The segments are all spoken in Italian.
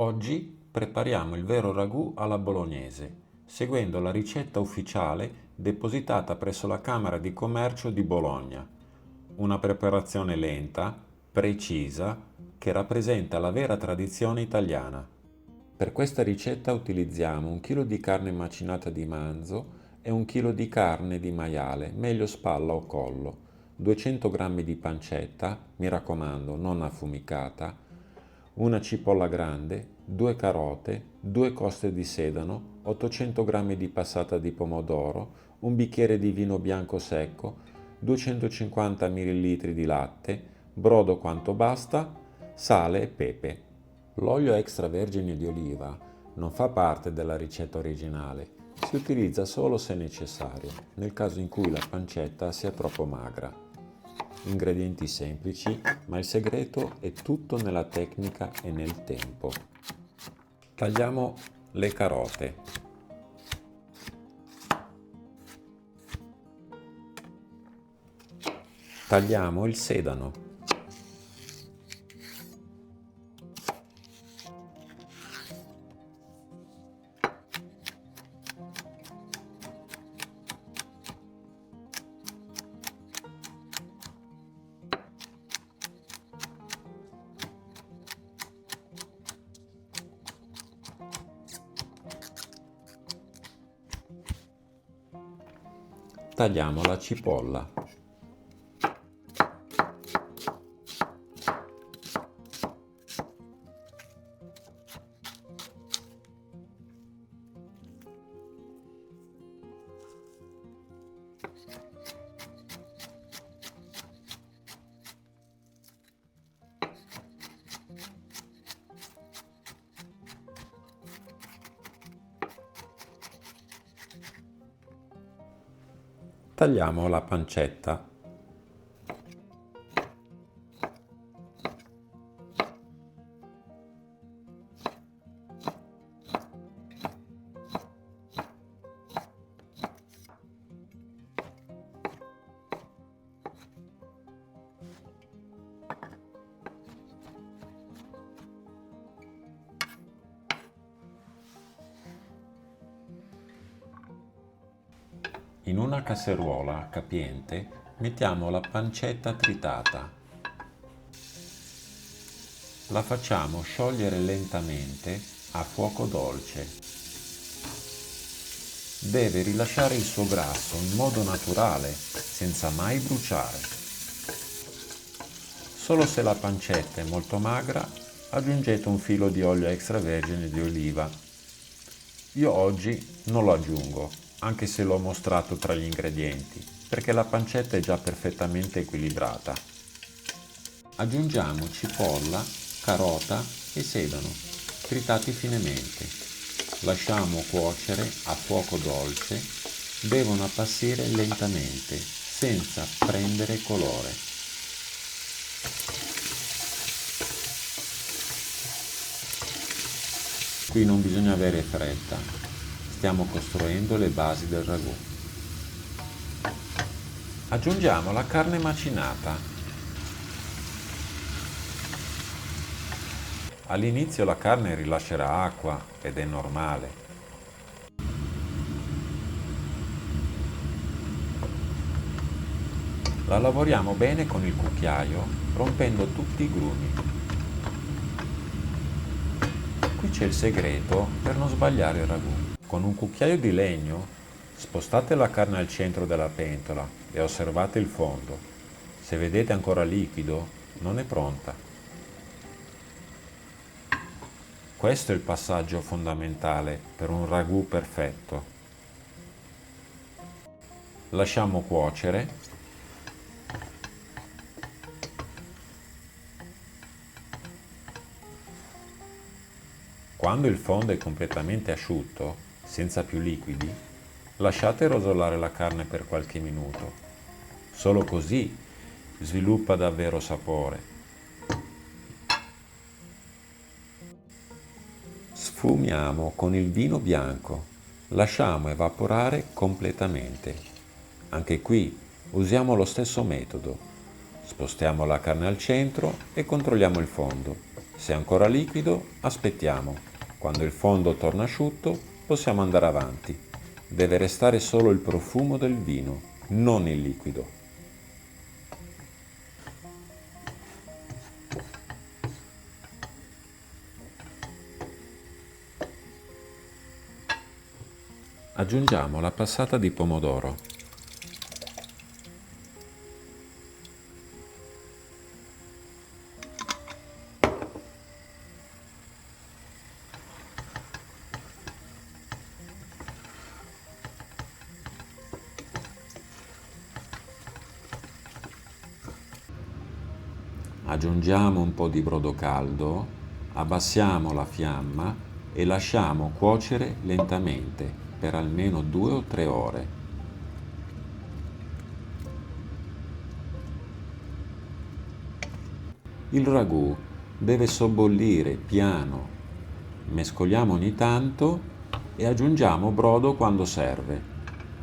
Oggi prepariamo il vero ragù alla bolognese, seguendo la ricetta ufficiale depositata presso la Camera di Commercio di Bologna. Una preparazione lenta, precisa, che rappresenta la vera tradizione italiana. Per questa ricetta utilizziamo 1 kg di carne macinata di manzo e 1 kg di carne di maiale, meglio spalla o collo, 200 g di pancetta, mi raccomando non affumicata, una cipolla grande, 2 carote, 2 coste di sedano, 800 g di passata di pomodoro, un bicchiere di vino bianco secco, 250 ml di latte, brodo quanto basta, sale e pepe. L'olio extravergine di oliva non fa parte della ricetta originale, si utilizza solo se necessario, nel caso in cui la pancetta sia troppo magra. Ingredienti semplici, ma il segreto è tutto nella tecnica e nel tempo. Tagliamo le carote. Tagliamo il sedano. Tagliamo la cipolla. Tagliamo la pancetta. In una casseruola capiente mettiamo la pancetta tritata. La facciamo sciogliere lentamente a fuoco dolce. Deve rilasciare il suo grasso in modo naturale, senza mai bruciare. Solo se la pancetta è molto magra, aggiungete un filo di olio extravergine di oliva. Io oggi non lo aggiungo, anche se l'ho mostrato tra gli ingredienti, perché la pancetta è già perfettamente equilibrata. Aggiungiamo cipolla, carota e sedano, tritati finemente. Lasciamo cuocere a fuoco dolce, devono appassire lentamente, senza prendere colore. Qui non bisogna avere fretta, stiamo costruendo le basi del ragù. Aggiungiamo la carne macinata. All'inizio la carne rilascerà acqua ed è normale. La lavoriamo bene con il cucchiaio, rompendo tutti i grumi. Qui c'è il segreto per non sbagliare il ragù. Con un cucchiaio di legno spostate la carne al centro della pentola e osservate il fondo. Se vedete ancora liquido, non è pronta. Questo è il passaggio fondamentale per un ragù perfetto. Lasciamo cuocere. Quando il fondo è completamente asciutto, senza più liquidi, lasciate rosolare la carne per qualche minuto. Solo così sviluppa davvero sapore. Sfumiamo con il vino bianco, lasciamo evaporare completamente. Anche qui usiamo lo stesso metodo. Spostiamo la carne al centro e controlliamo il fondo. Se è ancora liquido, aspettiamo. Quando il fondo torna asciutto, possiamo andare avanti. Deve restare solo il profumo del vino, non il liquido. Aggiungiamo la passata di pomodoro. Aggiungiamo un po' di brodo caldo, abbassiamo la fiamma e lasciamo cuocere lentamente per almeno 2 o 3 ore. Il ragù deve sobbollire piano. Mescoliamo ogni tanto e aggiungiamo brodo quando serve.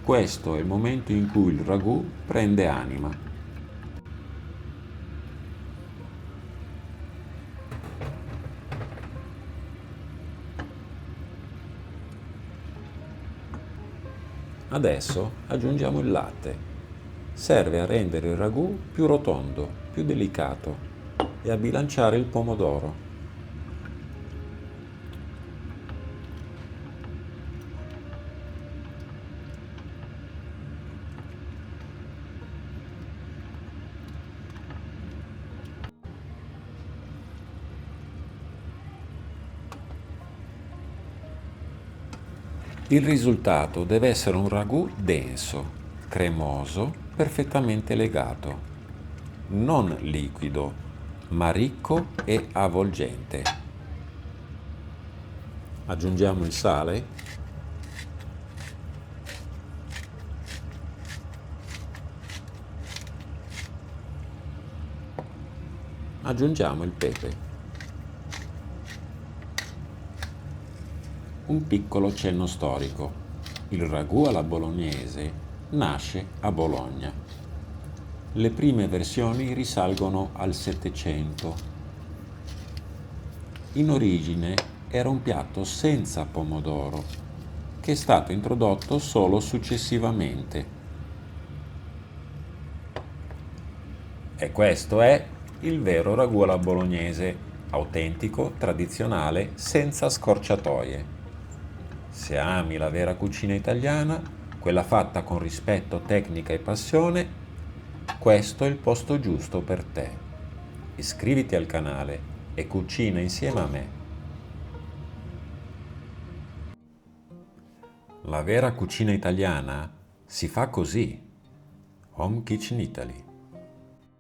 Questo è il momento in cui il ragù prende anima. Adesso aggiungiamo il latte. Serve a rendere il ragù più rotondo, più delicato e a bilanciare il pomodoro. Il risultato deve essere un ragù denso, cremoso, perfettamente legato, non liquido, ma ricco e avvolgente. Aggiungiamo il sale. Aggiungiamo il pepe. Un piccolo cenno storico. Il ragù alla bolognese nasce a Bologna. Le prime versioni risalgono al Settecento. In origine era un piatto senza pomodoro, che è stato introdotto solo successivamente. E questo è il vero ragù alla bolognese, autentico, tradizionale, senza scorciatoie. Se ami la vera cucina italiana, quella fatta con rispetto, tecnica e passione, questo è il posto giusto per te. Iscriviti al canale e cucina insieme a me. La vera cucina italiana si fa così. Home Kitchen Italy.